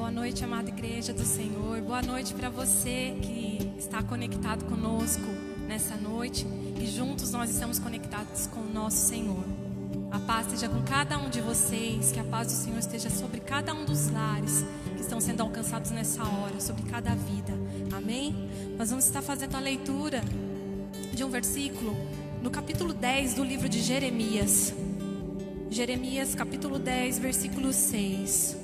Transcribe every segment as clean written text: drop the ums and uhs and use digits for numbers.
Boa noite, amada igreja do Senhor. Boa noite para você que está conectado conosco nessa noite. E juntos nós estamos conectados com o nosso Senhor. A paz esteja com cada um de vocês. Que a paz do Senhor esteja sobre cada um dos lares que estão sendo alcançados nessa hora, sobre cada vida. Amém? Nós vamos estar fazendo a leitura de um versículo no capítulo 10 do livro de Jeremias. Jeremias capítulo 10, versículo 6.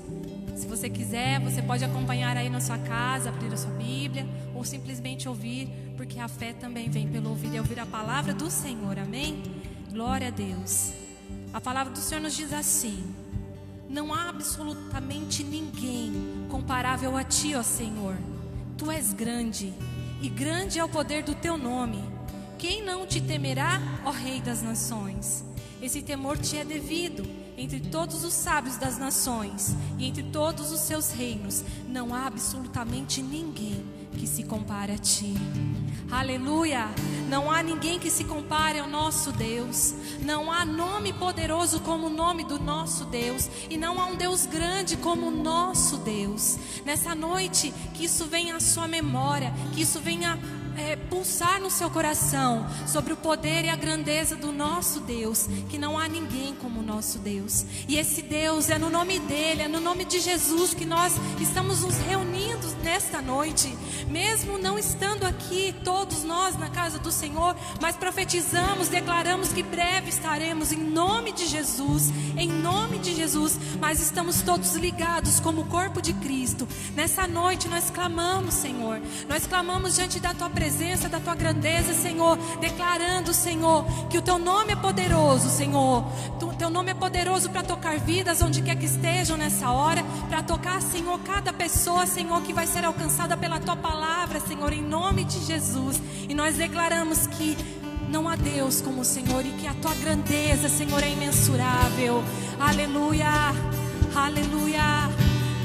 Se você quiser, você pode acompanhar aí na sua casa, abrir a sua Bíblia, ou simplesmente ouvir, porque a fé também vem pelo ouvir e ouvir a palavra do Senhor, amém? Glória a Deus. A palavra do Senhor nos diz assim: não há absolutamente ninguém comparável a ti, ó Senhor. Tu és grande, e grande é o poder do teu nome. Quem não te temerá, ó Rei das nações? Esse temor te é devido entre todos os sábios das nações e entre todos os seus reinos. Não há absolutamente ninguém que se compare a ti. Aleluia! Não há ninguém que se compare ao nosso Deus. Não há nome poderoso como o nome do nosso Deus. E não há um Deus grande como o nosso Deus. Nessa noite, que isso venha à sua memória, que isso venha pulsar no seu coração sobre o poder e a grandeza do nosso Deus, que não há ninguém como o nosso Deus. E esse Deus é no nome dele, é no nome de Jesus que nós estamos nos reunindo nesta noite, mesmo não estando aqui todos nós na casa do Senhor, mas profetizamos, declaramos que breve estaremos em nome de Jesus, mas estamos todos ligados como o corpo de Cristo. Nessa noite nós clamamos, Senhor, nós clamamos diante da tua presença, da tua grandeza, Senhor, declarando, Senhor, que o teu nome é poderoso, Senhor. O teu nome é poderoso para tocar vidas onde quer que estejam nessa hora, para tocar, Senhor, cada pessoa, Senhor, que vai ser alcançada pela tua palavra, Senhor, em nome de Jesus. E nós declaramos que não há Deus como o Senhor e que a tua grandeza, Senhor, é imensurável. Aleluia, aleluia.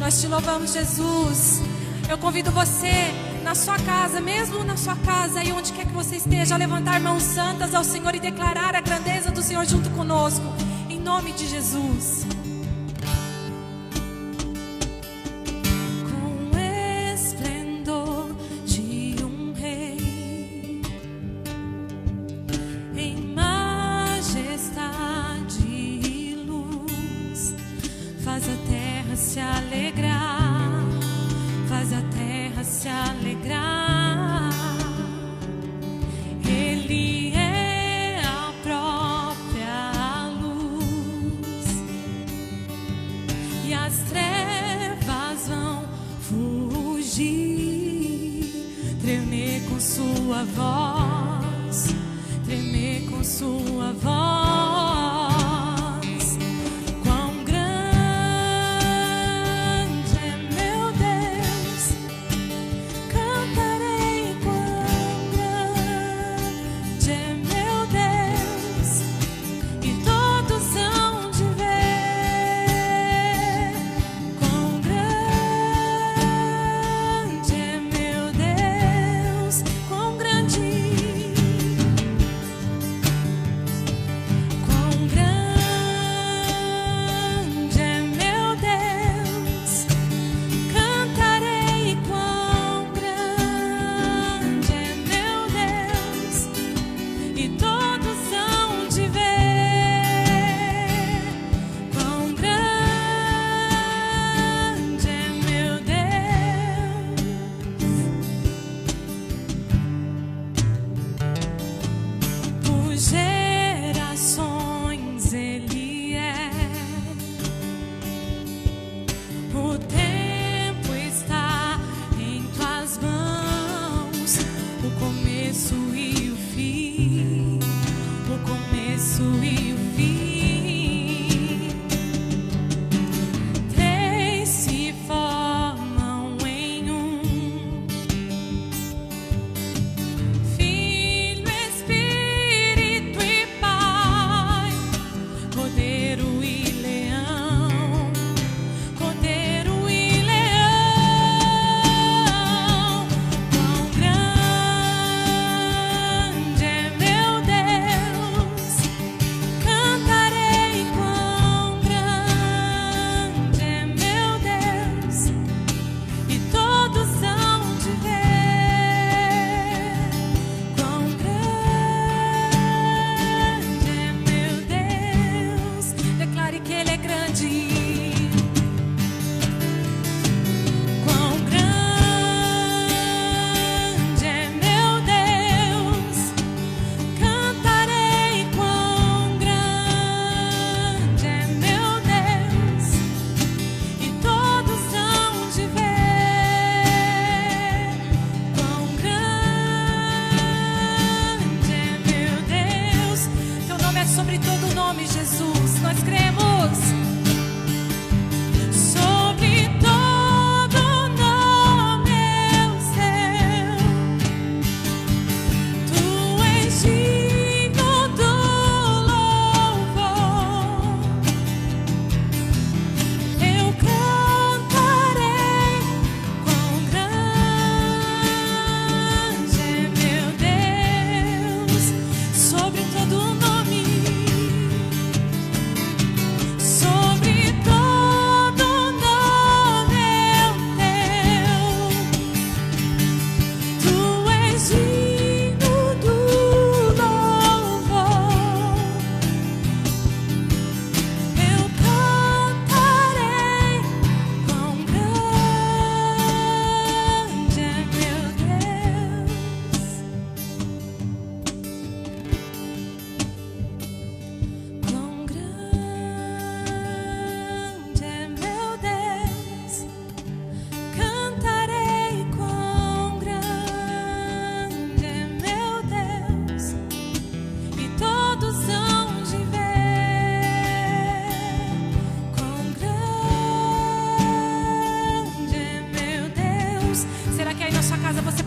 Nós te louvamos, Jesus. Eu convido você, na sua casa, mesmo na sua casa e onde quer que você esteja, a levantar mãos santas ao Senhor e declarar a grandeza do Senhor junto conosco, em nome de Jesus. Com o esplendor de um rei, em majestade e luz, faz a terra se alegrar, faz a terra se alegrar. Ele é a própria luz, e as trevas vão fugir, tremer com sua voz, tremer com sua voz.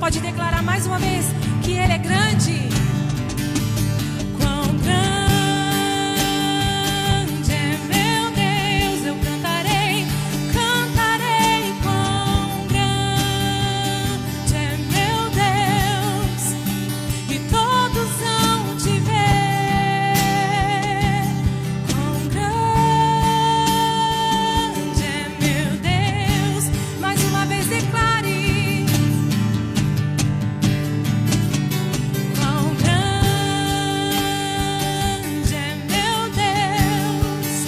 pode declarar mais uma vez que Ele é grande. Quão grande é meu Deus, eu cantarei, cantarei. Quão grande é meu Deus, e todos hão de ver. Quão grande é meu Deus. Mais uma vez declare. Quão grande é meu Deus,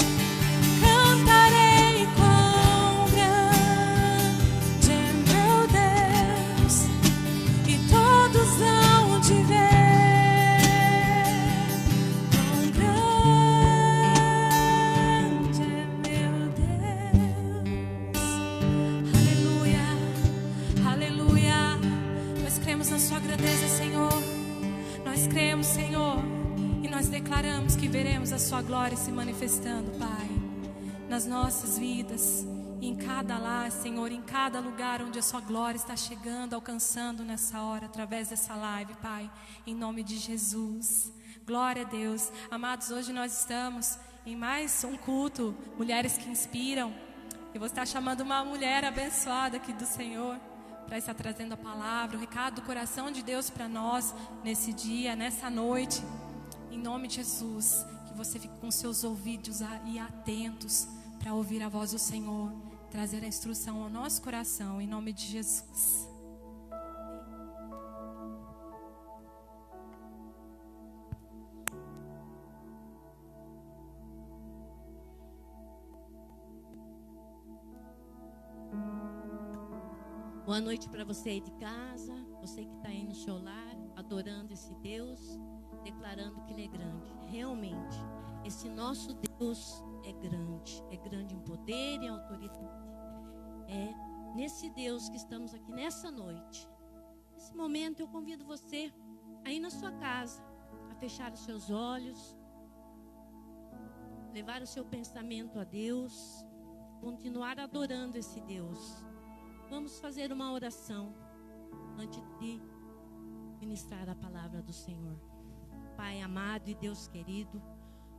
cantarei. Quão grande é meu Deus, e todos hão de ver. Quão grande é meu Deus. Aleluia, aleluia. Nós cremos na sua grandeza, Senhor. Nós cremos, Senhor, e nós declaramos que veremos a sua glória se manifestando, Pai, nas nossas vidas, e em cada lar, Senhor, em cada lugar onde a sua glória está chegando, alcançando nessa hora, através dessa live, Pai, em nome de Jesus. Glória a Deus. Amados, hoje nós estamos em mais um culto, Mulheres que Inspiram. Eu vou estar chamando uma mulher abençoada aqui do Senhor para estar trazendo a palavra, o recado do coração de Deus para nós nesse dia, nessa noite. Em nome de Jesus, que você fique com seus ouvidos e atentos para ouvir a voz do Senhor, trazer a instrução ao nosso coração, em nome de Jesus. Boa noite para você aí de casa, você que está aí no seu lar, adorando esse Deus, declarando que Ele é grande. Realmente, esse nosso Deus é grande em poder e autoridade. É nesse Deus que estamos aqui nessa noite. Nesse momento eu convido você aí na sua casa a fechar os seus olhos, levar o seu pensamento a Deus, continuar adorando esse Deus. Vamos fazer uma oração antes de ministrar a palavra do Senhor. Pai amado e Deus querido,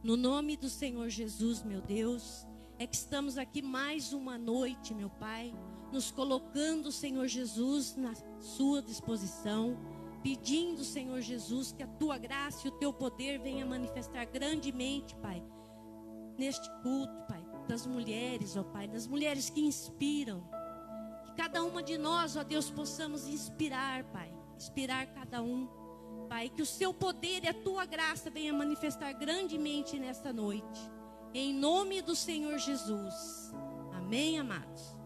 no nome do Senhor Jesus, meu Deus, é que estamos aqui mais uma noite, meu Pai, nos colocando, Senhor Jesus, na sua disposição, pedindo, Senhor Jesus, que a tua graça e o teu poder venha manifestar grandemente, Pai, neste culto, Pai, das mulheres, ó Pai, das mulheres que inspiram. Cada uma de nós, ó Deus, possamos inspirar, Pai. Inspirar cada um, Pai. Que o seu poder e a tua graça venha manifestar grandemente nesta noite. Em nome do Senhor Jesus. Amém, amados?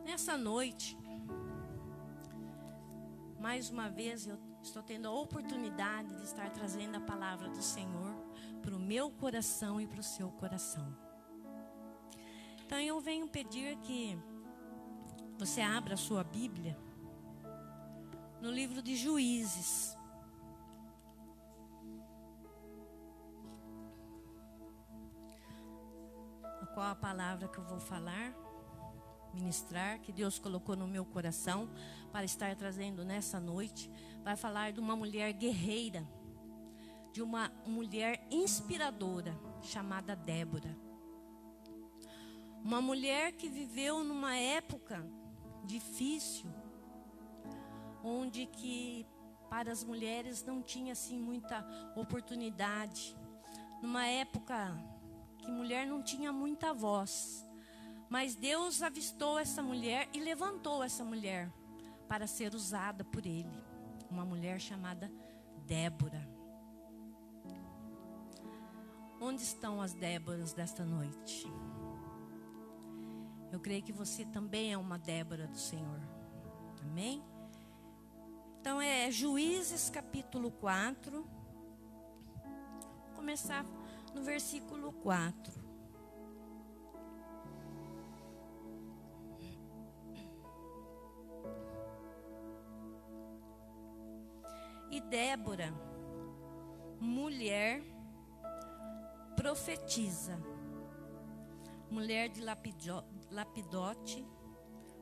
Nessa noite, mais uma vez eu estou tendo a oportunidade de estar trazendo a palavra do Senhor para o meu coração e para o seu coração. Então eu venho pedir que você abra a sua Bíblia no livro de Juízes. Qual a palavra que eu vou falar, ministrar, que Deus colocou no meu coração para estar trazendo nessa noite. Vai falar de uma mulher guerreira, de uma mulher inspiradora chamada Débora. Uma mulher que viveu numa época difícil, onde que para as mulheres não tinha assim muita oportunidade. Numa época que mulher não tinha muita voz. Mas Deus avistou essa mulher e levantou essa mulher para ser usada por Ele. Uma mulher chamada Débora. Onde estão as Déboras desta noite? Eu creio que você também é uma Débora do Senhor. Amém? Então é Juízes capítulo 4. Vou começar no versículo 4. E Débora, mulher, profetiza, mulher de Lapidote,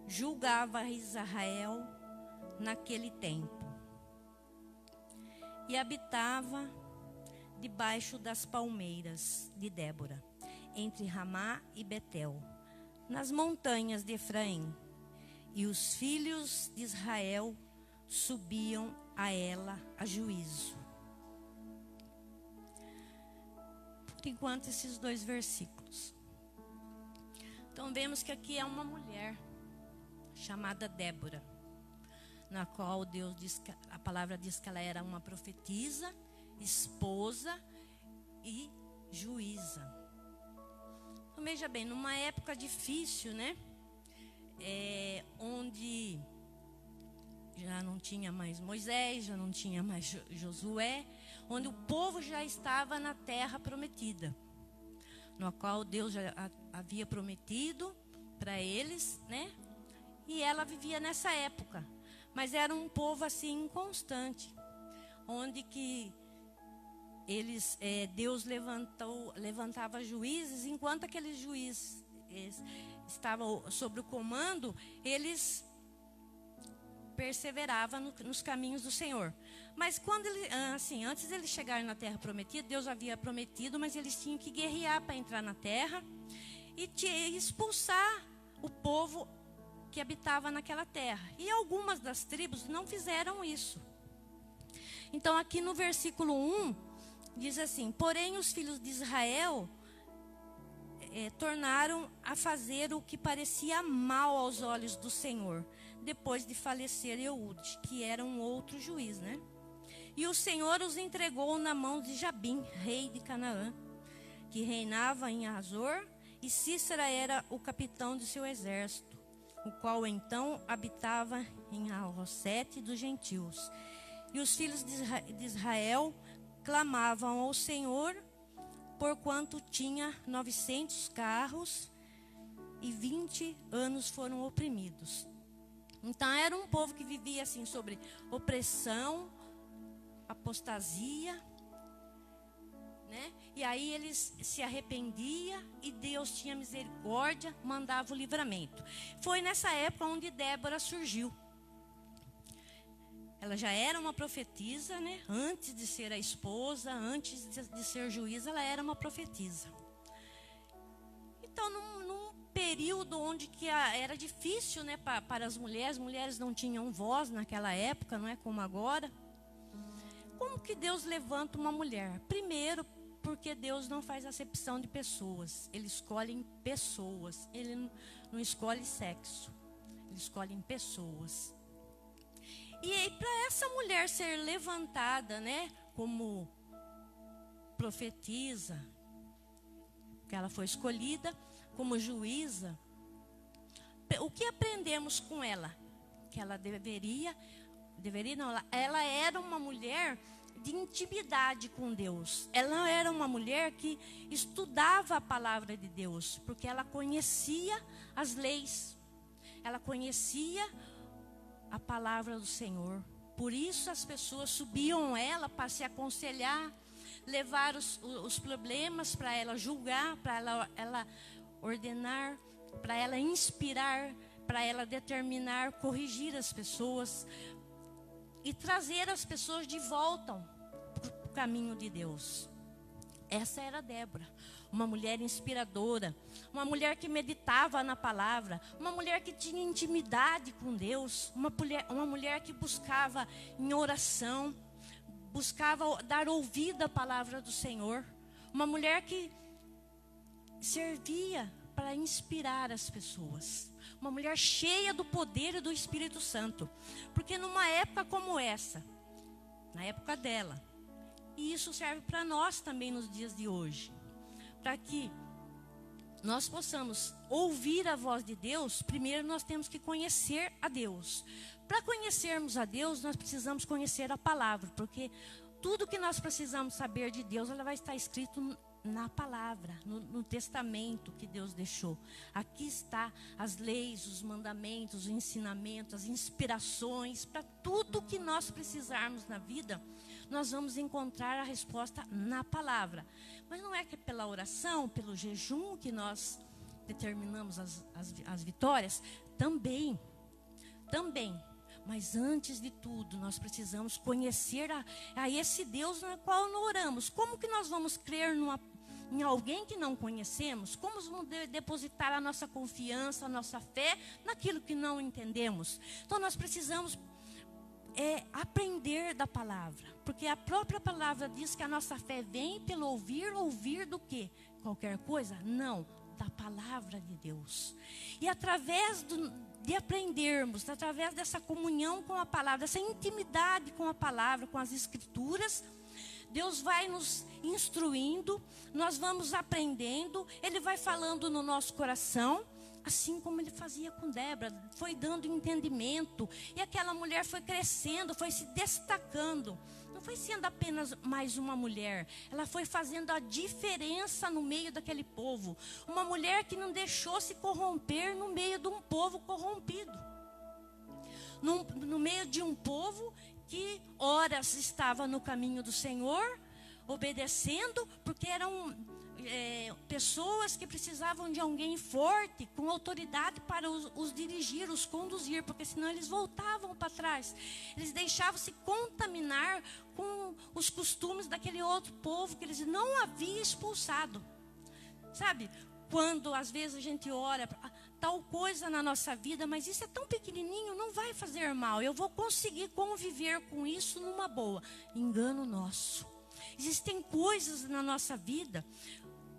julgava Israel naquele tempo. E habitava debaixo das palmeiras de Débora, entre Ramá e Betel, nas montanhas de Efraim. E os filhos de Israel subiam a ela a juízo. Por enquanto, esses 2 versículos. Então, vemos que aqui é uma mulher chamada Débora, na qual Deus diz que, a palavra diz que ela era uma profetisa, esposa e juíza. Então, veja bem, numa época difícil, né? Onde já não tinha mais Moisés, já não tinha mais Josué, onde o povo já estava na terra prometida, no qual Deus já havia prometido para eles, né? E ela vivia nessa época, mas era um povo assim inconstante, onde que Deus levantava juízes, enquanto aqueles juízes estavam sob o comando, eles perseveravam nos caminhos do Senhor. Mas quando antes de eles chegarem na terra prometida, Deus havia prometido, mas eles tinham que guerrear para entrar na terra e expulsar o povo que habitava naquela terra. E algumas das tribos não fizeram isso. Então aqui no versículo 1 diz assim: porém os filhos de Israel tornaram a fazer o que parecia mal aos olhos do Senhor, depois de falecer Eude, que era um outro juiz, né? E o Senhor os entregou na mão de Jabim, rei de Canaã, que reinava em Azor, e Císera era o capitão de seu exército, o qual então habitava em Arrocete dos gentios. E os filhos de Israel clamavam ao Senhor, porquanto tinha 900 carros e 20 anos foram oprimidos. Então era um povo que vivia assim sobre opressão, apostasia, né? E aí eles se arrependiam e Deus tinha misericórdia, mandava o livramento. Foi nessa época onde Débora surgiu. Ela já era uma profetisa, né? Antes de ser a esposa, antes de ser juíza, ela era uma profetisa. Então, num período onde que era difícil, né, para as mulheres não tinham voz naquela época, não é como agora. Como que Deus levanta uma mulher? Primeiro, porque Deus não faz acepção de pessoas. Ele escolhe pessoas. Ele não escolhe sexo. Ele escolhe pessoas. E aí, para essa mulher ser levantada, né, como profetisa, que ela foi escolhida como juíza, o que aprendemos com ela? Que ela ela era uma mulher de intimidade com Deus. Ela era uma mulher que estudava a palavra de Deus, porque ela conhecia as leis, ela conhecia a palavra do Senhor. Por isso as pessoas subiam ela para se aconselhar, levar os problemas para ela julgar, para ela ordenar, para ela inspirar, para ela determinar, corrigir as pessoas e trazer as pessoas de volta para o caminho de Deus. Essa era Débora, uma mulher inspiradora, uma mulher que meditava na palavra, uma mulher que tinha intimidade com Deus, uma mulher que buscava em oração, buscava dar ouvido à palavra do Senhor, uma mulher que servia para inspirar as pessoas, uma mulher cheia do poder e do Espírito Santo, porque numa época como essa, na época dela, e isso serve para nós também nos dias de hoje, para que nós possamos ouvir a voz de Deus. Primeiro nós temos que conhecer a Deus. Para conhecermos a Deus, nós precisamos conhecer a palavra, porque tudo que nós precisamos saber de Deus, ela vai estar escrito na palavra, no testamento que Deus deixou. Aqui está as leis, os mandamentos, os ensinamentos, as inspirações. Para tudo que nós precisarmos na vida, nós vamos encontrar a resposta na palavra. Mas não é que pela oração, pelo jejum que nós determinamos as vitórias? Também. Mas antes de tudo, nós precisamos conhecer a esse Deus no qual nós oramos. Como que nós vamos crer em alguém que não conhecemos? Como vamos depositar a nossa confiança, a nossa fé naquilo que não entendemos? Então nós precisamos aprender da palavra, porque a própria palavra diz que a nossa fé vem pelo ouvir do quê? Qualquer coisa? Não, da palavra de Deus. E através de aprendermos, através dessa comunhão com a palavra, dessa intimidade com a palavra, com as escrituras, Deus vai nos instruindo, nós vamos aprendendo, Ele vai falando no nosso coração, assim como Ele fazia com Débora, foi dando entendimento, e aquela mulher foi crescendo, foi se destacando, não foi sendo apenas mais uma mulher, ela foi fazendo a diferença no meio daquele povo, uma mulher que não deixou se corromper no meio de um povo corrompido, no meio de um povo que horas estava no caminho do Senhor, obedecendo, porque eram pessoas que precisavam de alguém forte, com autoridade para os dirigir, os conduzir, porque senão eles voltavam para trás. Eles deixavam se contaminar com os costumes daquele outro povo que eles não haviam expulsado. Sabe, quando às vezes a gente ora tal coisa na nossa vida, mas isso é tão pequenininho, não vai fazer mal, eu vou conseguir conviver com isso numa boa. Engano nosso. Existem coisas na nossa vida,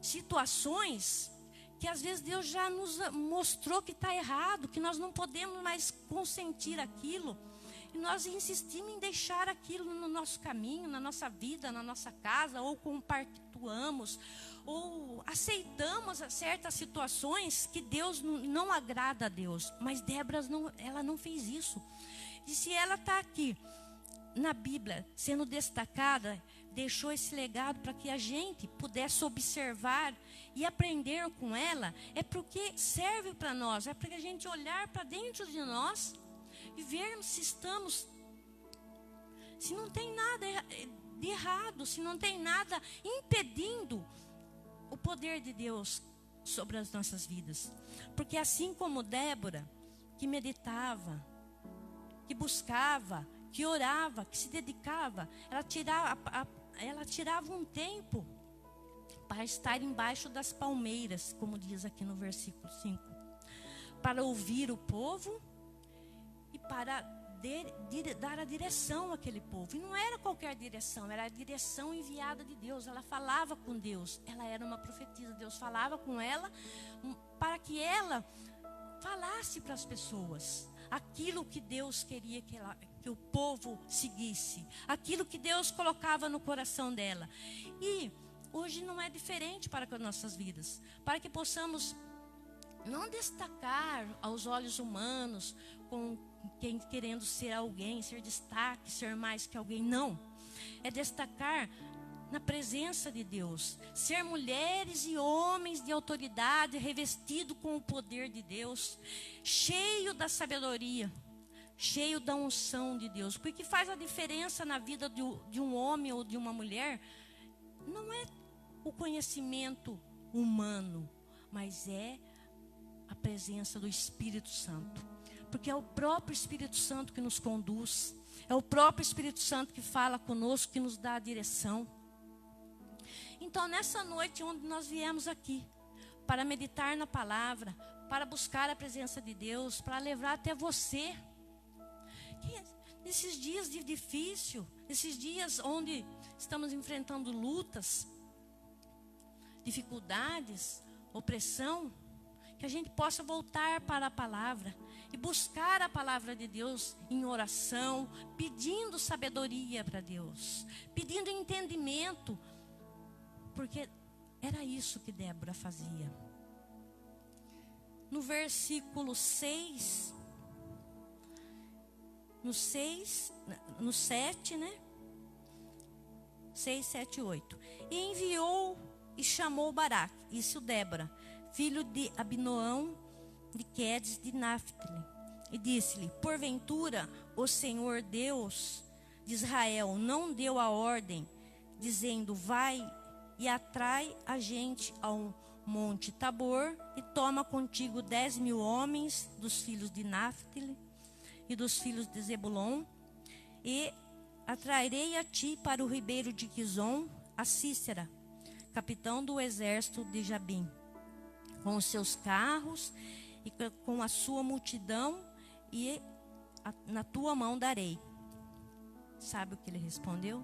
situações que às vezes Deus já nos mostrou que está errado, que nós não podemos mais consentir aquilo, e nós insistimos em deixar aquilo no nosso caminho, na nossa vida, na nossa casa, ou compactuamos, ou aceitamos certas situações que Deus não agrada a Deus. Mas Débora ela não fez isso. E se ela está aqui na Bíblia sendo destacada, deixou esse legado para que a gente pudesse observar e aprender com ela, é porque serve para nós, é para a gente olhar para dentro de nós e vermos se não tem nada de errado, se não tem nada impedindo o poder de Deus sobre as nossas vidas. Porque assim como Débora, que meditava, que buscava, que orava, que se dedicava, ela tirava um tempo para estar embaixo das palmeiras, como diz aqui no versículo 5, para ouvir o povo e para dar a direção àquele povo. E não era qualquer direção, era a direção enviada de Deus. Ela falava com Deus, ela era uma profetisa. Deus falava com ela para que ela falasse para as pessoas aquilo que Deus queria que o povo seguisse, aquilo que Deus colocava no coração dela. E hoje não é diferente para com as nossas vidas, para que possamos não destacar aos olhos humanos, com quem querendo ser alguém, ser destaque, ser mais que alguém. Não, é destacar na presença de Deus, ser mulheres e homens de autoridade, revestido com o poder de Deus, cheio da sabedoria, cheio da unção de Deus. Porque faz a diferença na vida de um homem ou de uma mulher, não é o conhecimento humano, mas é a presença do Espírito Santo. Porque é o próprio Espírito Santo que nos conduz, é o próprio Espírito Santo que fala conosco, que nos dá a direção. Então, nessa noite onde nós viemos aqui, para meditar na palavra, para buscar a presença de Deus, para levar até você, que nesses dias de difícil, nesses dias onde estamos enfrentando lutas, dificuldades, opressão, que a gente possa voltar para a palavra e buscar a palavra de Deus em oração, pedindo sabedoria para Deus, pedindo entendimento, porque era isso que Débora fazia. No versículo 6, no 7, né? 6, 7, 8. E enviou e chamou Baraque, isso Débora, filho de Abinoão, de Quedes, de Naphtali, e disse-lhe: porventura o Senhor Deus de Israel não deu a ordem, dizendo: vai e atrai a gente a monte Tabor e toma contigo 10.000 homens dos filhos de Naftali e dos filhos de Zebulon, e atrairei a ti para o ribeiro de Quizon a Sísera, capitão do exército de Jabim, com os seus carros e com a sua multidão, e na tua mão darei. Sabe o que ele respondeu?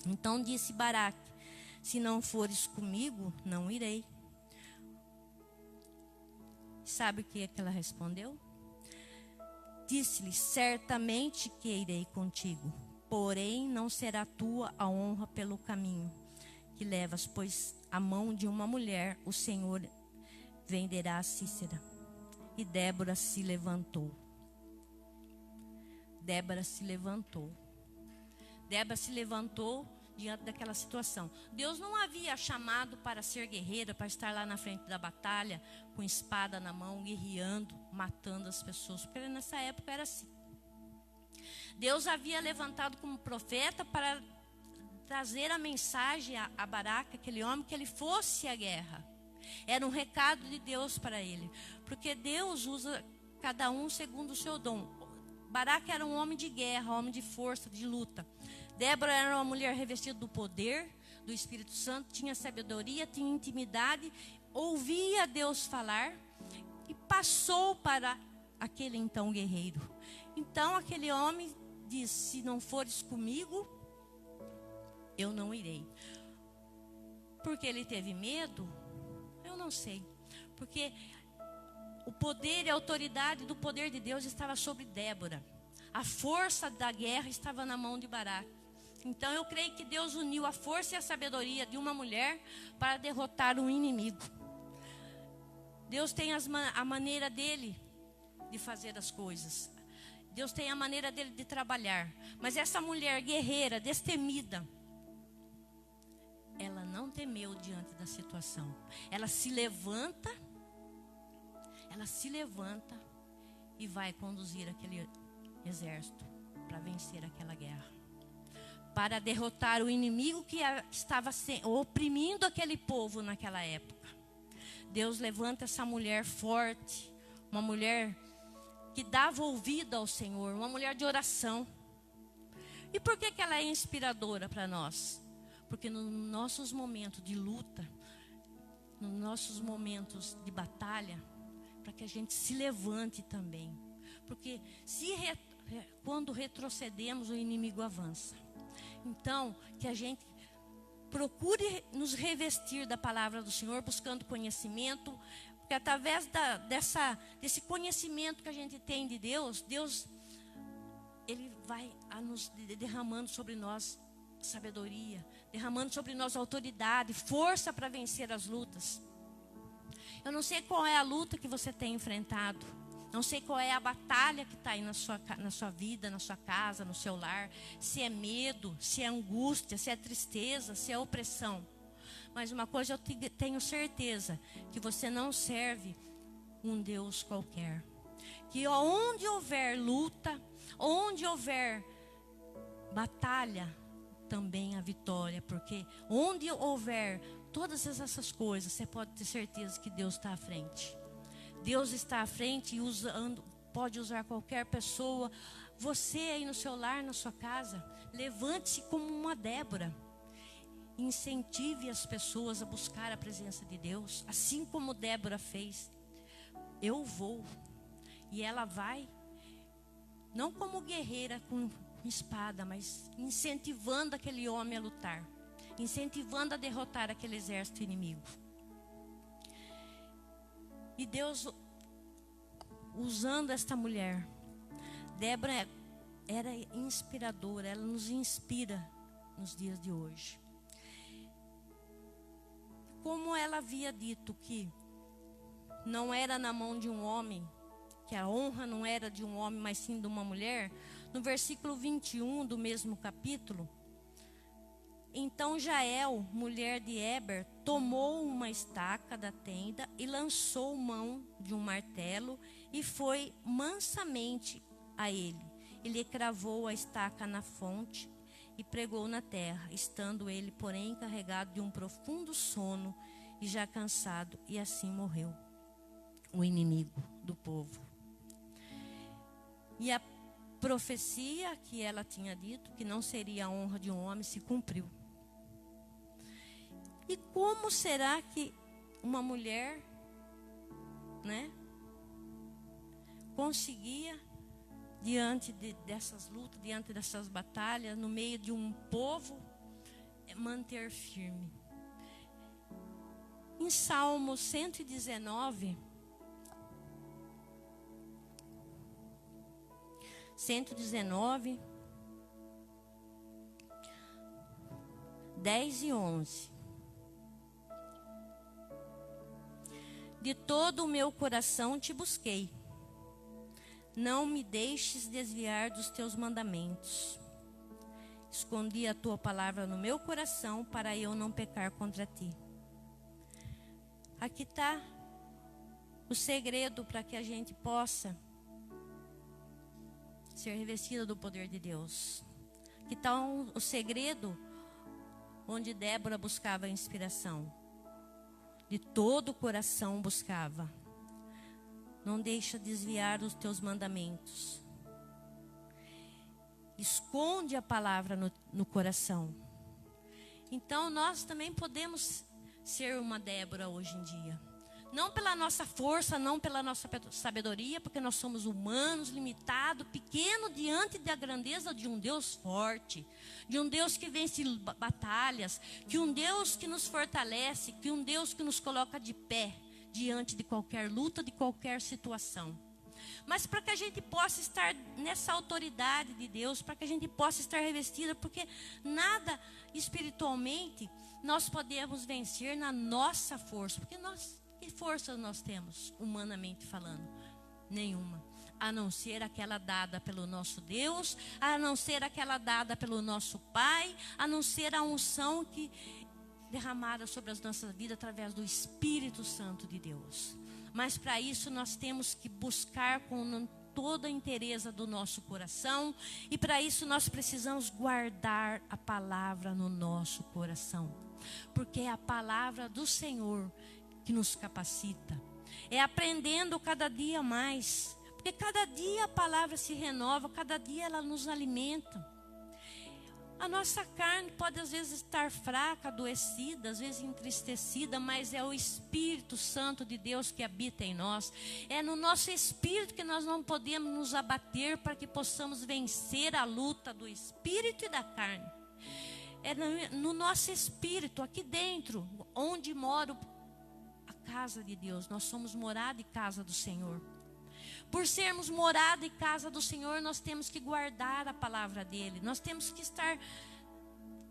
Então disse Baraque: se não fores comigo, não irei. Sabe o que ela respondeu? Disse-lhe: certamente que irei contigo, porém não será tua a honra pelo caminho que levas, pois a mão de uma mulher o Senhor venderá a Sísera. E Débora se levantou. Débora se levantou diante daquela situação. Deus não havia chamado para ser guerreira, para estar lá na frente da batalha, com espada na mão, guerreando, matando as pessoas, porque nessa época era assim. Deus havia levantado como profeta para trazer a mensagem a Baraque, aquele homem, que ele fosse à guerra. Era um recado de Deus para ele, porque Deus usa cada um segundo o seu dom. Baraque era um homem de guerra, um homem de força, de luta. Débora era uma mulher revestida do poder do Espírito Santo, tinha sabedoria, tinha intimidade, ouvia Deus falar e passou para aquele então guerreiro. Então aquele homem disse: se não fores comigo, eu não irei. Porque ele teve medo? Eu não sei. Porque o poder e a autoridade do poder de Deus estava sobre Débora. A força da guerra estava na mão de Baraque. Então eu creio que Deus uniu a força e a sabedoria de uma mulher para derrotar um inimigo. Deus tem a maneira dele de fazer as coisas. Deus tem a maneira dele de trabalhar. Mas essa mulher guerreira, destemida, ela não temeu diante da situação. Ela se levanta e vai conduzir aquele exército para vencer aquela guerra, para derrotar o inimigo que estava oprimindo aquele povo naquela época. Deus levanta essa mulher forte, uma mulher que dava ouvido ao Senhor, uma mulher de oração. E por que ela é inspiradora para nós? Porque nos nossos momentos de luta, nos nossos momentos de batalha, para que a gente se levante também. Porque quando retrocedemos, o inimigo avança. Então, que a gente procure nos revestir da palavra do Senhor, buscando conhecimento, porque através desse conhecimento que a gente tem de Deus, Ele vai nos derramando sobre nós sabedoria, derramando sobre nós autoridade, força para vencer as lutas. Eu não sei qual é a luta que você tem enfrentado. Não sei qual é a batalha que está aí na sua vida, na sua casa, no seu lar. Se é medo, se é angústia, se é tristeza, se é opressão. Mas uma coisa eu tenho certeza, que você não serve um Deus qualquer. Que onde houver luta, onde houver batalha, também a vitória. Porque onde houver todas essas coisas, você pode ter certeza que Deus está à frente. Deus está à frente e pode usar qualquer pessoa. Você aí no seu lar, na sua casa, levante-se como uma Débora. Incentive as pessoas a buscar a presença de Deus, assim como Débora fez. Eu vou. E ela vai, não como guerreira com espada, mas incentivando aquele homem a lutar, incentivando a derrotar aquele exército inimigo. E Deus, usando esta mulher, Débora era inspiradora, ela nos inspira nos dias de hoje. Como ela havia dito que não era na mão de um homem, que a honra não era de um homem, mas sim de uma mulher, no versículo 21 do mesmo capítulo, então Jael, mulher de Heber, tomou uma estaca da tenda e lançou mão de um martelo e foi mansamente a ele. Ele cravou a estaca na fonte e pregou na terra, estando ele, porém, encarregado de um profundo sono, e já cansado, e assim morreu o inimigo do povo. E a profecia que ela tinha dito, que não seria a honra de um homem, se cumpriu. E como será que uma mulher, né, conseguia, diante dessas lutas, diante dessas batalhas, no meio de um povo, manter firme? Em Salmo 119, 10 e 11. De todo o meu coração te busquei. Não me deixes desviar dos teus mandamentos. Escondi a tua palavra no meu coração para eu não pecar contra ti. Aqui está o segredo para que a gente possa ser revestida do poder de Deus. Aqui está o segredo onde Débora buscava a inspiração. De todo o coração buscava. Não deixa desviar os teus mandamentos. Esconde a palavra no coração. Então nós também podemos ser uma Débora hoje em dia. Não pela nossa força, não pela nossa sabedoria, porque nós somos humanos, limitados, pequenos diante da grandeza de um Deus forte, de um Deus que vence batalhas, que um Deus que nos fortalece, que um Deus que nos coloca de pé diante de qualquer luta, de qualquer situação. Mas para que a gente possa estar nessa autoridade de Deus, para que a gente possa estar revestida, porque nada espiritualmente nós podemos vencer na nossa força, porque que força nós temos, humanamente falando? Nenhuma. A não ser aquela dada pelo nosso Deus, a não ser aquela dada pelo nosso Pai, a não ser a unção que derramada sobre as nossas vidas através do Espírito Santo de Deus. Mas para isso nós temos que buscar com toda a inteireza do nosso coração, e para isso nós precisamos guardar a palavra no nosso coração, porque é a palavra do Senhor que nos capacita. É aprendendo cada dia mais, porque cada dia a palavra se renova, cada dia ela nos alimenta. A nossa carne pode às vezes estar fraca, adoecida, às vezes entristecida, mas é o Espírito Santo de Deus que habita em nós. É no nosso espírito que nós não podemos nos abater, para que possamos vencer a luta do espírito e da carne. É no nosso espírito, aqui dentro, onde mora casa de Deus. Nós somos morada e casa do Senhor. Por sermos morada e casa do Senhor, nós temos que guardar a palavra dele. Nós temos que estar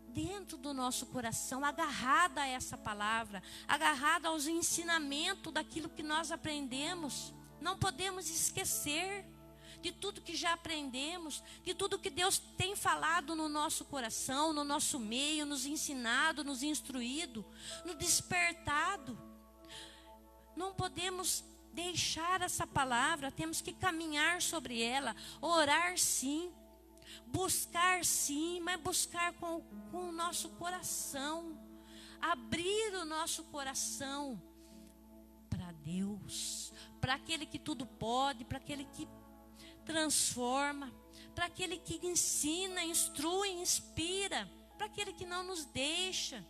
dentro do nosso coração, agarrada a essa palavra, agarrada aos ensinamentos daquilo que nós aprendemos. Não podemos esquecer de tudo que já aprendemos, de tudo que Deus tem falado no nosso coração, no nosso meio, nos ensinado, nos instruído, nos despertado. Não podemos deixar essa palavra, temos que caminhar sobre ela, orar sim, buscar sim, mas buscar com o nosso coração, abrir o nosso coração para Deus, para aquele que tudo pode, para aquele que transforma, para aquele que ensina, instrui, inspira, para aquele que não nos deixa.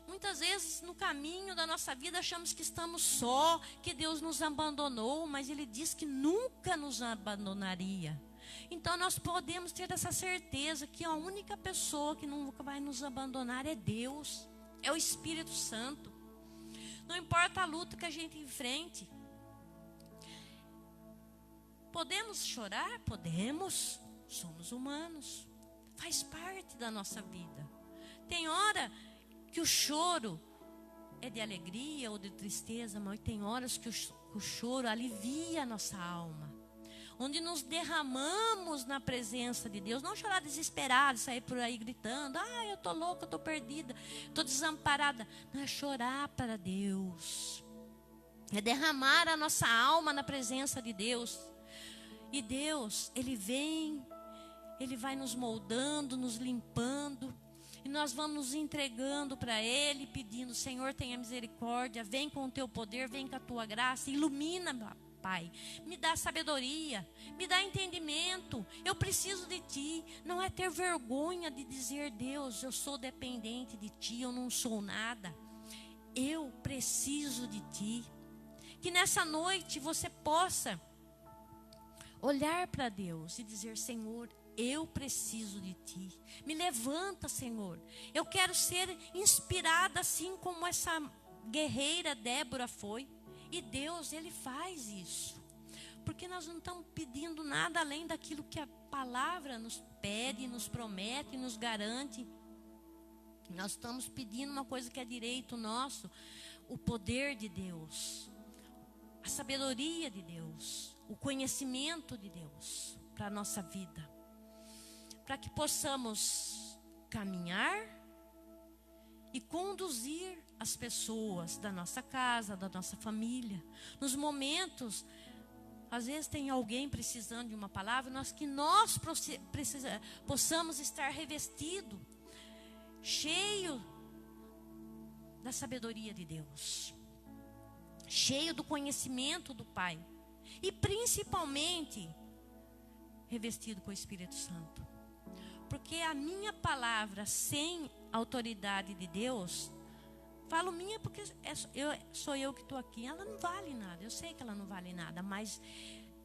Muitas vezes no caminho da nossa vida achamos que estamos só, que Deus nos abandonou, mas Ele diz que nunca nos abandonaria. Então nós podemos ter essa certeza que a única pessoa que nunca vai nos abandonar é Deus, é o Espírito Santo. Não importa a luta que a gente enfrente. Podemos chorar? Podemos. Somos humanos. Faz parte da nossa vida. Tem hora que o choro é de alegria ou de tristeza, mas tem horas que o choro alivia a nossa alma. Onde nos derramamos na presença de Deus. Não chorar desesperado, sair por aí gritando: ah, eu estou louca, eu estou perdida, estou desamparada. Não, é chorar para Deus. É derramar a nossa alma na presença de Deus. E Deus, Ele vem, Ele vai nos moldando, nos limpando. E nós vamos nos entregando para Ele, pedindo: Senhor, tenha misericórdia, vem com o teu poder, vem com a tua graça, ilumina, Pai, me dá sabedoria, me dá entendimento, eu preciso de Ti. Não é ter vergonha de dizer: Deus, eu sou dependente de Ti, eu não sou nada, eu preciso de Ti. Que nessa noite você possa olhar para Deus e dizer: Senhor, eu preciso de Ti, me levanta, Senhor, eu quero ser inspirada assim como essa guerreira Débora foi. E Deus, Ele faz isso, porque nós não estamos pedindo nada além daquilo que a palavra nos pede, nos promete, nos garante. Nós estamos pedindo uma coisa que é direito nosso: o poder de Deus, a sabedoria de Deus, o conhecimento de Deus para a nossa vida, para que possamos caminhar e conduzir as pessoas da nossa casa, da nossa família. Nos momentos, às vezes tem alguém precisando de uma palavra, que nós possamos estar revestido, cheio da sabedoria de Deus, cheio do conhecimento do Pai, e principalmente revestido com o Espírito Santo. Porque a minha palavra sem autoridade de Deus, falo minha porque sou eu que estou aqui, ela não vale nada, eu sei que ela não vale nada, mas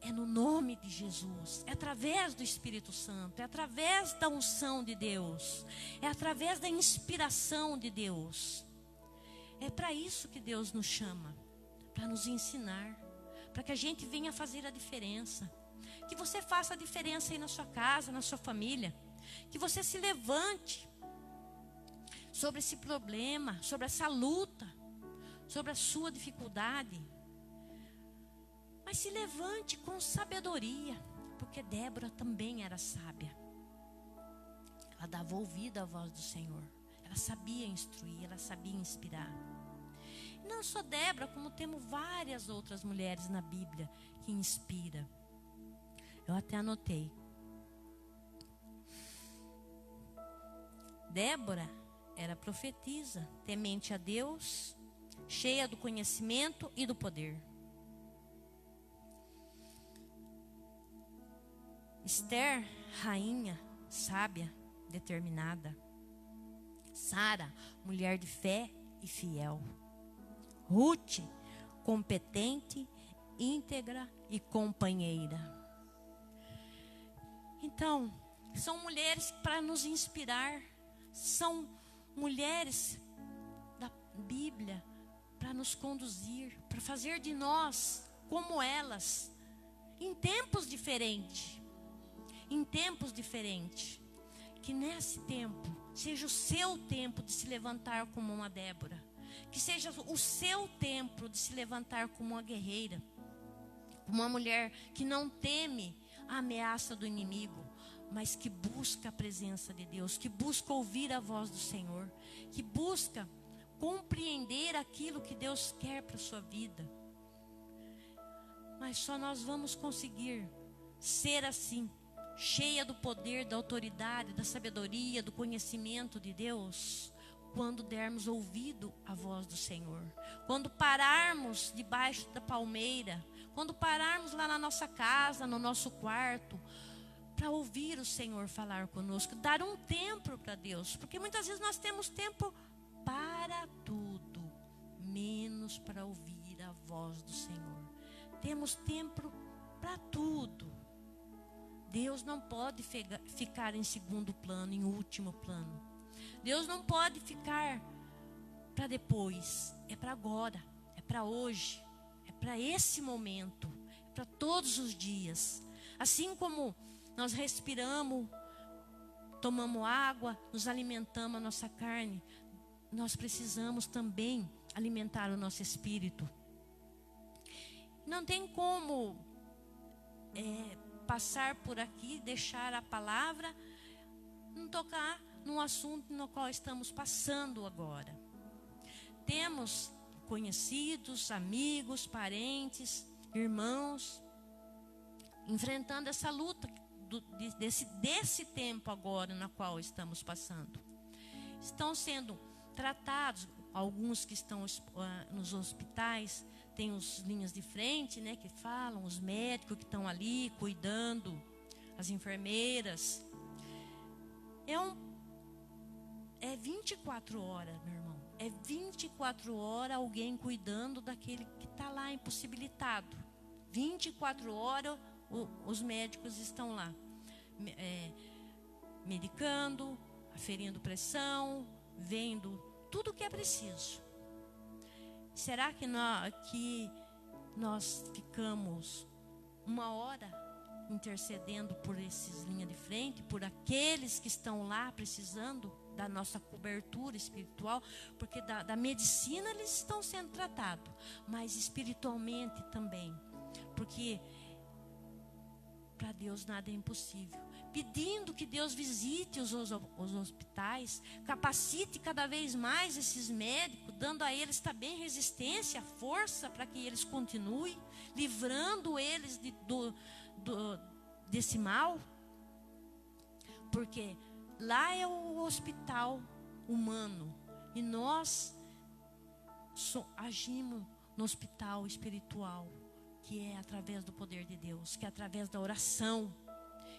é no nome de Jesus, é através do Espírito Santo, é através da unção de Deus, é através da inspiração de Deus. É para isso que Deus nos chama, para nos ensinar, para que a gente venha fazer a diferença. Que você faça a diferença aí na sua casa, na sua família. Que você se levante sobre esse problema, sobre essa luta, sobre a sua dificuldade. Mas se levante com sabedoria, porque Débora também era sábia. Ela dava ouvido à voz do Senhor. Ela sabia instruir, ela sabia inspirar. E não só Débora, como temos várias outras mulheres na Bíblia que inspiram. Eu até anotei. Débora era profetisa, temente a Deus, cheia do conhecimento e do poder. Esther, rainha, sábia, determinada. Sara, mulher de fé e fiel. Ruth, competente, íntegra e companheira. Então, são mulheres para nos inspirar, são mulheres da Bíblia para nos conduzir, para fazer de nós como elas, em tempos diferentes. Em tempos diferentes. Que nesse tempo seja o seu tempo de se levantar como uma Débora. Que seja o seu tempo de se levantar como uma guerreira. Como uma mulher que não teme a ameaça do inimigo, mas que busca a presença de Deus, que busca ouvir a voz do Senhor, que busca compreender aquilo que Deus quer para a sua vida. Mas só nós vamos conseguir ser assim, cheia do poder, da autoridade, da sabedoria, do conhecimento de Deus, quando dermos ouvido à voz do Senhor. Quando pararmos debaixo da palmeira, quando pararmos lá na nossa casa, no nosso quarto, para ouvir o Senhor falar conosco, dar um tempo para Deus, porque muitas vezes nós temos tempo para tudo, menos para ouvir a voz do Senhor. Temos tempo para tudo. Deus não pode ficar em segundo plano, em último plano. Deus não pode ficar para depois. É para agora, é para hoje, é para esse momento, é para todos os dias. Assim como nós respiramos, tomamos água, nos alimentamos a nossa carne, nós precisamos também alimentar o nosso espírito. Não tem como passar por aqui, deixar a palavra, não tocar num assunto no qual estamos passando agora. Temos conhecidos, amigos, parentes, irmãos, enfrentando essa luta desse tempo agora na qual estamos passando. estão sendo tratados. Alguns que estão nos hospitais, tem os linhas de frente, né, que falam, os médicos que estão ali cuidando, as enfermeiras. É 24 horas, meu irmão. É 24 horas alguém cuidando daquele que está lá impossibilitado. 24 horas os médicos estão lá, medicando, aferindo pressão, vendo tudo o que é preciso. Será que nós ficamos uma hora intercedendo por esses linhas de frente, por aqueles que estão lá precisando da nossa cobertura espiritual? Porque da medicina eles estão sendo tratados, mas espiritualmente também, porque para Deus nada é impossível. Pedindo que Deus visite os hospitais, capacite cada vez mais esses médicos, dando a eles também resistência, força para que eles continuem, livrando eles desse mal. Porque lá é o hospital humano e nós agimos no hospital espiritual, que é através do poder de Deus, que é através da oração.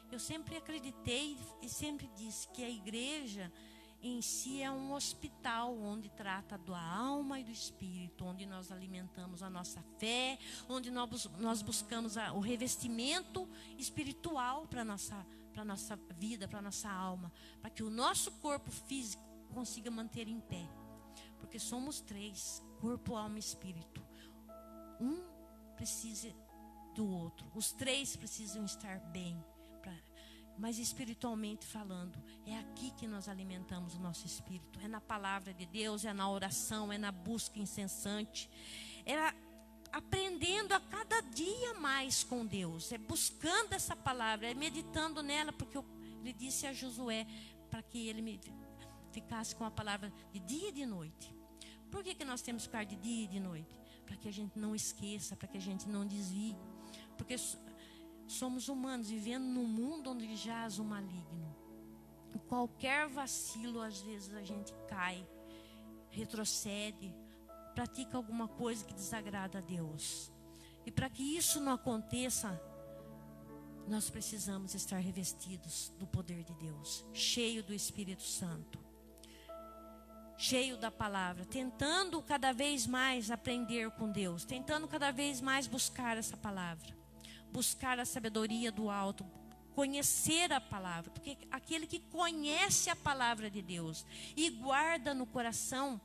Eu sempre acreditei e sempre disse que a igreja em si é um hospital onde trata da alma e do espírito, onde nós alimentamos a nossa fé, onde nós buscamos o revestimento espiritual para a nossa vida, para a nossa alma, para que o nosso corpo físico consiga manter em pé. Porque somos 3, corpo, alma e espírito. Um precisa do outro. Os 3 precisam estar bem. Mas espiritualmente falando, é aqui que nós alimentamos o nosso espírito. É na palavra de Deus, é na oração, é na busca incessante. É aprendendo a cada dia mais com Deus. É buscando essa palavra, é meditando nela. Porque ele disse a Josué para que ele ficasse com a palavra de dia e de noite. Por que nós temos que ficar de dia e de noite? Para que a gente não esqueça, para que a gente não desvie. Porque somos humanos vivendo num mundo onde jaz o maligno. Em qualquer vacilo, às vezes a gente cai, retrocede, pratica alguma coisa que desagrada a Deus. E para que isso não aconteça, nós precisamos estar revestidos do poder de Deus, cheio do Espírito Santo, cheio da palavra, tentando cada vez mais aprender com Deus, tentando cada vez mais buscar essa palavra. Buscar a sabedoria do alto, conhecer a palavra, porque aquele que conhece a palavra de Deus e guarda no coração,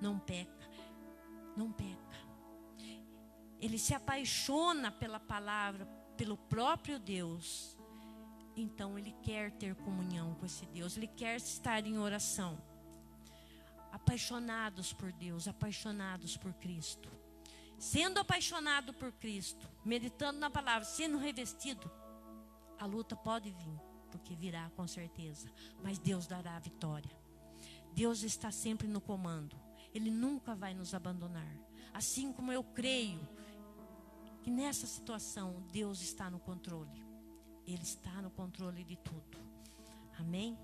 não peca, não peca. Ele se apaixona pela palavra, pelo próprio Deus. Então ele quer ter comunhão com esse Deus, ele quer estar em oração. Apaixonados por Deus, apaixonados por Cristo. Sendo apaixonado por Cristo, meditando na palavra, sendo revestido, a luta pode vir, porque virá com certeza, mas Deus dará a vitória. Deus está sempre no comando, Ele nunca vai nos abandonar. Assim como eu creio que nessa situação Deus está no controle, Ele está no controle de tudo. Amém?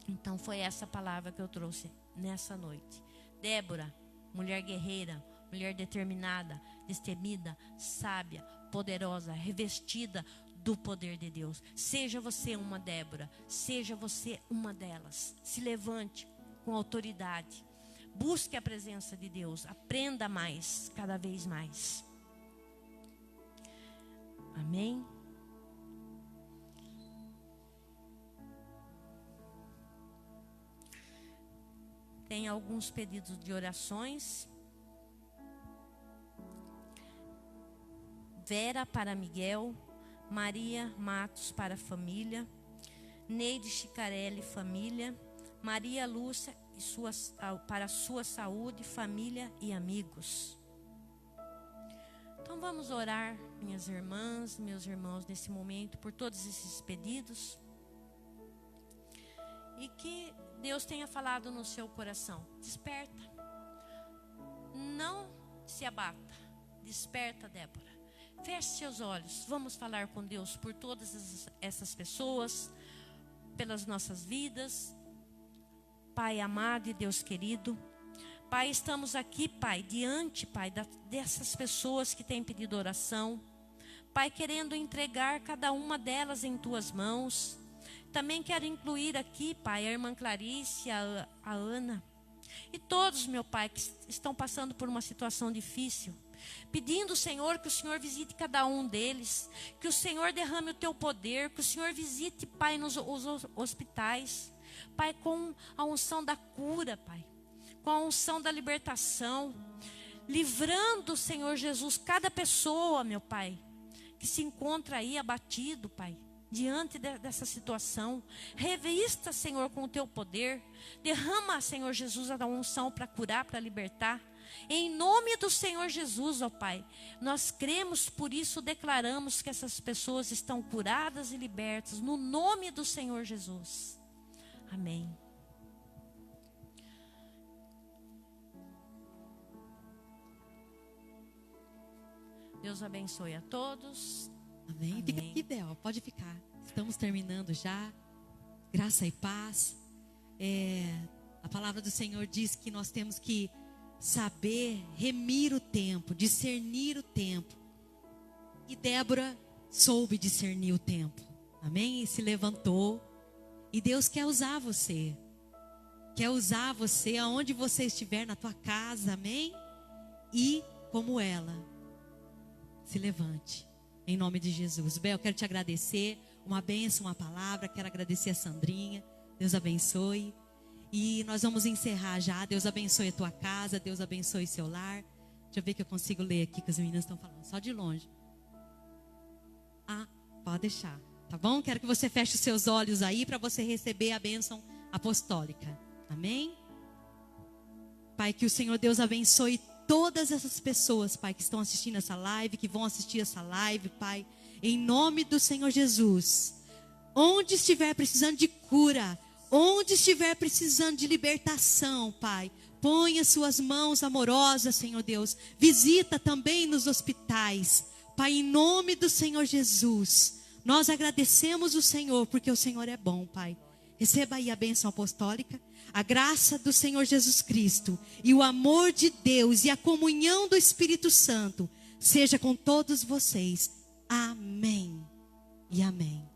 Então foi essa palavra que eu trouxe nessa noite. Débora, mulher guerreira, mulher determinada, destemida, sábia, poderosa, revestida do poder de Deus. Seja você uma Débora, seja você uma delas. Se levante com autoridade. Busque a presença de Deus. Aprenda mais, cada vez mais. Amém? Tem alguns pedidos de orações. Vera para Miguel, Maria Matos para a família, Neide Chicarelli, família, Maria Lúcia para a sua saúde, família e amigos. Então vamos orar, minhas irmãs, meus irmãos, nesse momento, por todos esses pedidos. E que Deus tenha falado no seu coração. Desperta. Não se abata. Desperta, Débora. Feche seus olhos. Vamos falar com Deus por todas essas pessoas, pelas nossas vidas. Pai amado e Deus querido. Pai, estamos aqui, Pai, diante, Pai, dessas pessoas que têm pedido oração. Pai, querendo entregar cada uma delas em Tuas mãos. Também quero incluir aqui, Pai, a irmã Clarice, a Ana. E todos, meu Pai, que estão passando por uma situação difícil. Pedindo, Senhor, que o Senhor visite cada um deles. Que o Senhor derrame o Teu poder. Que o Senhor visite, Pai, nos hospitais. Pai, com a unção da cura, Pai. Com a unção da libertação. Livrando, Senhor Jesus, cada pessoa, meu Pai, que se encontra aí abatido, Pai, diante dessa situação. Revista, Senhor, com o Teu poder. Derrama, Senhor Jesus, a unção para curar, para libertar. Em nome do Senhor Jesus, ó Pai, nós cremos, por isso declaramos que essas pessoas estão curadas e libertas, no nome do Senhor Jesus. Amém. Deus abençoe a todos. Amém. Amém. Fica aqui, Del, pode ficar. Estamos terminando já. Graça e paz. A palavra do Senhor diz que nós temos que saber remir o tempo, discernir o tempo. E Débora soube discernir o tempo. Amém? E se levantou. E Deus quer usar você. Quer usar você aonde você estiver, na tua casa. Amém? E como ela, se levante. Em nome de Jesus. Bel, eu quero te agradecer. Uma bênção, uma palavra. Quero agradecer a Sandrinha. Deus abençoe. E nós vamos encerrar já. Deus abençoe a tua casa. Deus abençoe seu lar. Deixa eu ver que eu consigo ler aqui que as meninas estão falando. Só de longe. Pode deixar. Tá bom? Quero que você feche os seus olhos aí para você receber a bênção apostólica. Amém? Pai, que o Senhor Deus abençoe todas essas pessoas, Pai, que estão assistindo essa live, que vão assistir essa live, Pai, em nome do Senhor Jesus. Onde estiver precisando de cura, onde estiver precisando de libertação, Pai, ponha suas mãos amorosas, Senhor Deus. Visita também nos hospitais, Pai, em nome do Senhor Jesus. Nós agradecemos o Senhor, porque o Senhor é bom, Pai. Receba aí a bênção apostólica. A graça do Senhor Jesus Cristo e o amor de Deus e a comunhão do Espírito Santo seja com todos vocês. Amém e amém.